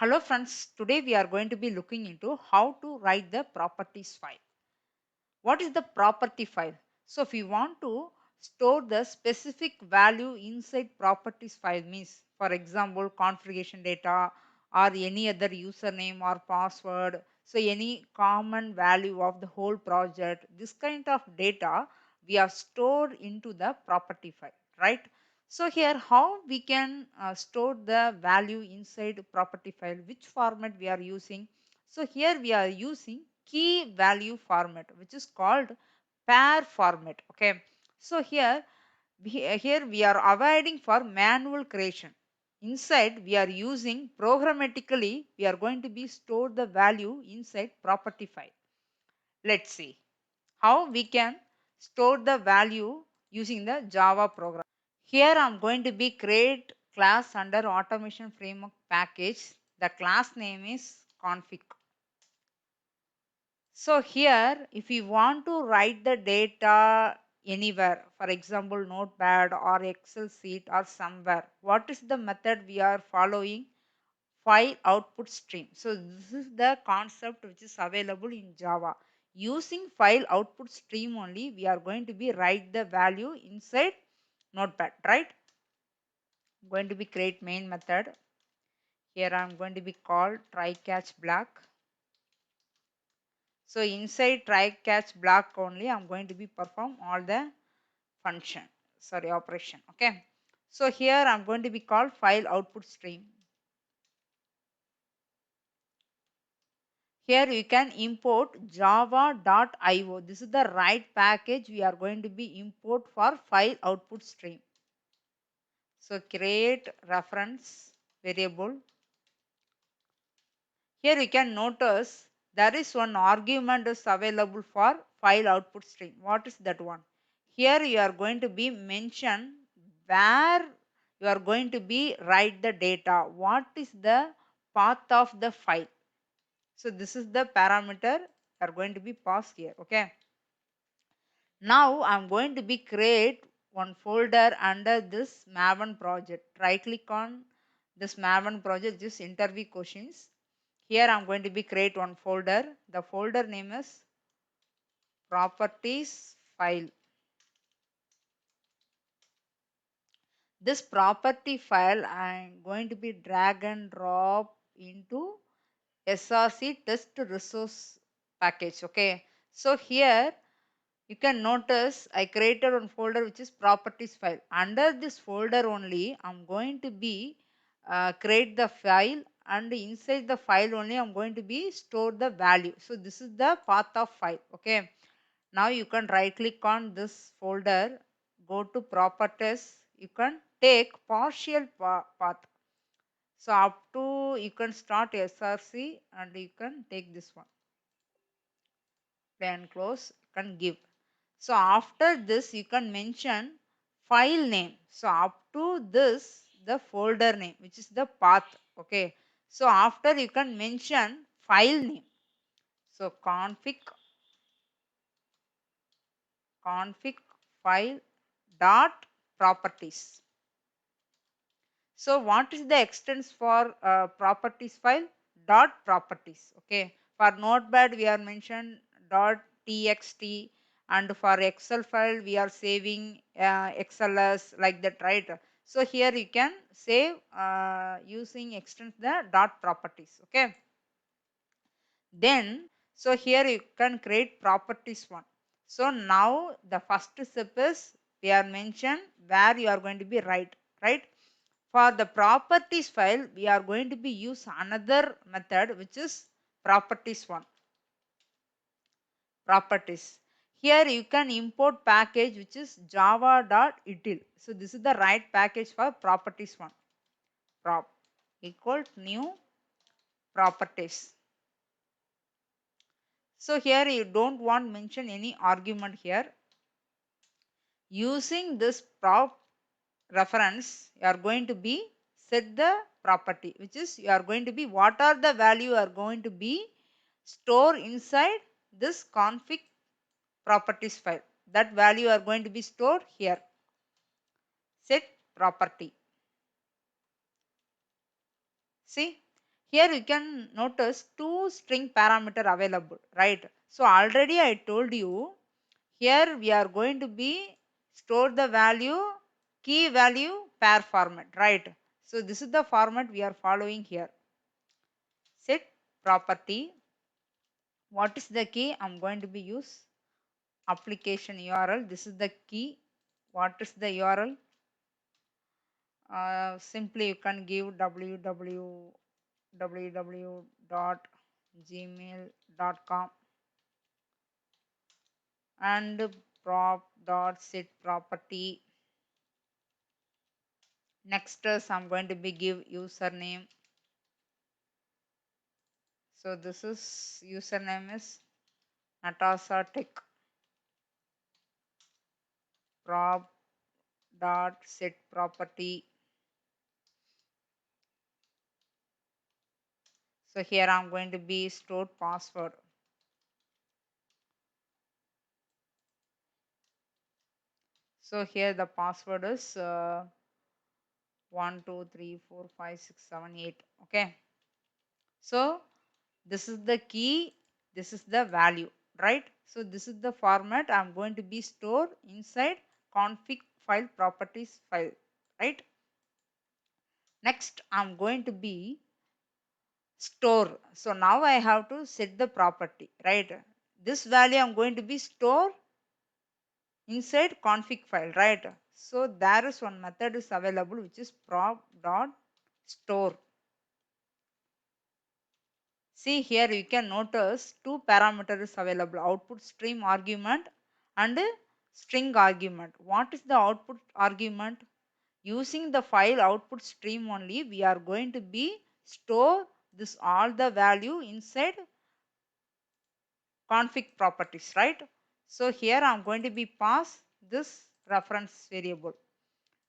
Hello friends, today we are going to be looking into how to write the properties file. What is the property file? So if you want to store the specific value inside properties file means for example configuration data or any other username or password. So any common value of the whole project, this kind of data we are stored into the property file, right? So here how we can store the value inside property file, which format we are using. So here we are using key value format which is called pair format. Okay. So here we are avoiding for manual creation. Inside we are using programmatically we are going to be store the value inside property file. Let's see how we can store the value using the Java program. Here I'm going to be create class under automation framework package. The class name is config. So here if you want to write the data anywhere, for example notepad or excel sheet or somewhere, what is the method we are following? File output stream. So this is the concept which is available in Java. Using file output stream only we are going to be write the value inside notepad, right? I'm going to be create main method. Here I'm going to be called try catch block. So inside try catch block only I'm going to be perform all the function, sorry, operation. Okay. So here I'm going to be called file output stream. Here you can import java.io. This is the right package we are going to be import for file output stream. So create reference variable. Here you can notice there is one argument is available for file output stream. What is that one? Here you are going to be mention where you are going to be write the data. What is the path of the file? So this is the parameter are going to be passed here. Okay. Now I'm going to be create one folder under this Maven project. Right click on this Maven project, just interview questions. Here I'm going to be create one folder. The folder name is properties file. This property file I'm going to be drag and drop into SRC test resource package. Okay. So here you can notice I created one folder which is properties file. Under this folder only I'm going to be create the file, and inside the file only I'm going to be store the value. So this is the path of file. Okay. Now you can right click on this folder, go to properties, you can take partial path. So up to you can start SRC and you can take this one. Then close, you can give. So after this you can mention file name. So up to this the folder name which is the path. Okay. So after you can mention file name. So config file dot properties. So what is the extents for properties file? Dot properties. Okay. For notepad we are mentioned dot txt, and for Excel file we are saving XLS like that, right? So here you can save using extends the dot properties. Okay. Then so here you can create properties one. So now the first step is we are mentioned where you are going to be write, right? For the properties file we are going to be use another method which is properties one. Properties. Here you can import package which is java.util. So this is the right package for properties one. Prop equal new properties. So here you don't want mention any argument here. Using this prop reference you are going to be set the property, which is you are going to be what are the value are going to be store inside this config properties file. That value are going to be stored here. Set property. See, Here you can notice two string parameter available, right? So already I told you here we are going to be store the value key value pair format, right? So this is the format we are following here. Set property. What is the key? I'm going to be use application URL. This is the key. What is the URL? Simply you can give www.gmail.com and prop.set property. Next is I'm going to be give username. So this is username is Natasha Tech. Prop.set property. So here I'm going to be stored password. So here the password is 1 2 3 4 5 6 7 8. Okay. So this is the key, this is the value, right? So this is the format I'm going to be stored inside config file properties file, right? Next I'm going to be store. So now I have to set the property, right? This value I'm going to be store inside config file, right? So there is one method is available which is prop.store. See here you can notice two parameters available, output stream argument and string argument. What is the output argument? Using the file output stream only, we are going to be store this all the value inside config properties, right? So here I'm going to be pass this reference variable.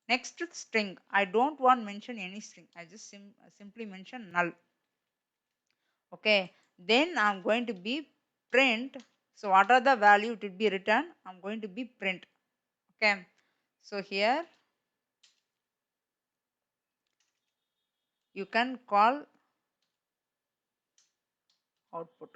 Next string. I don't want mention any string. I just simply mention null. Okay. Then I'm going to be print. So what are the value it will be written? I'm going to be print. Okay. So here you can call output.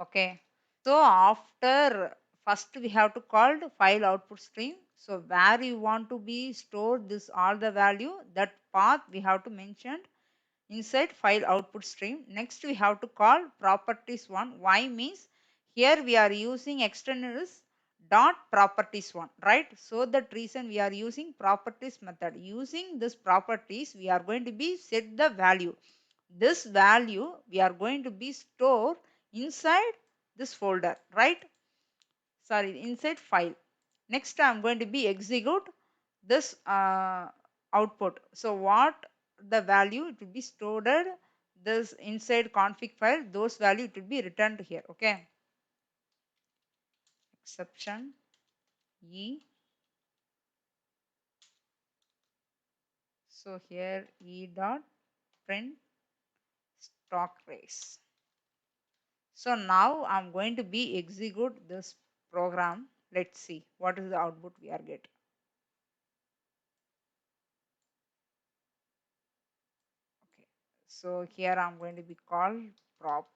Okay. So after first we have to call the file output stream. So where you want to be stored this all the value, that path we have to mention inside file output stream. Next we have to call properties one. Why means here we are using external is dot properties one, right? So that reason we are using properties method. Using this properties we are going to be set the value. This value we are going to be store inside this folder, right? Sorry, inside file. Next I'm going to be execute this output. So what the value it will be stored this inside config file, those value it will be returned here. Okay. Exception E. So here E dot print stock race. So now I'm going to be execute this program. Let's see what is the output we are getting. Okay. So here I'm going to be called prop.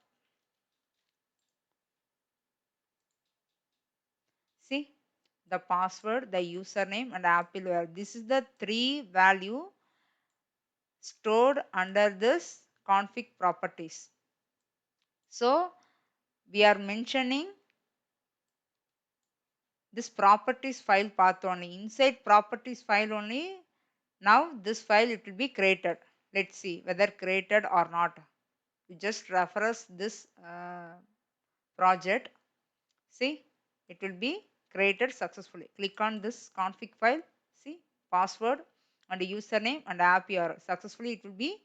See the password, the username and Apple where this is the three value stored under this config properties. So we are mentioning this properties file path only. Inside properties file only. Now this file it will be created. Let's see whether created or not. You just reference this project. See it will be created successfully. Click on this config file. See password and username and app URL. Successfully it will be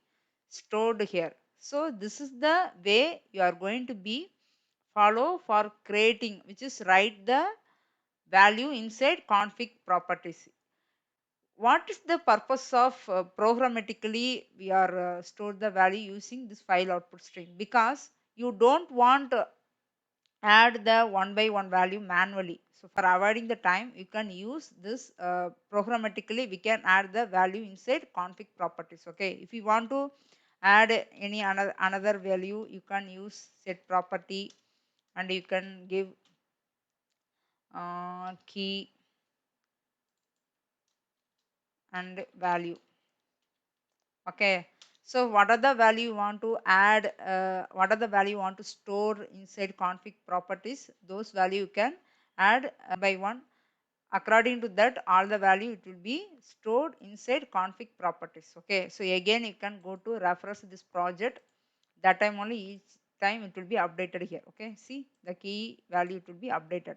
stored here. So this is the way you are going to be follow for creating, which is write the value inside config properties. What is the purpose of programmatically we are store the value using this file output string? Because you don't want add the one by one value manually. So for avoiding the time, you can use this programmatically. We can add the value inside config properties. Okay. If you want to add any another value, you can use set property, and you can give key and value. Okay. So what are the value you want to add? What are the value you want to store inside config properties? Those value you can add by one. According to that, all the value it will be stored inside config properties. Okay. So again, you can go to reference this project. That time only each time it will be updated here. Okay. See the key value it will be updated.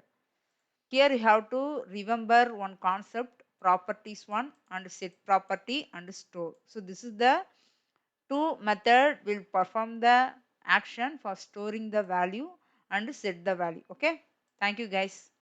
Here you have to remember one concept, properties one and set property and store. So this is the two method will perform the action for storing the value and set the value. Okay. Thank you guys.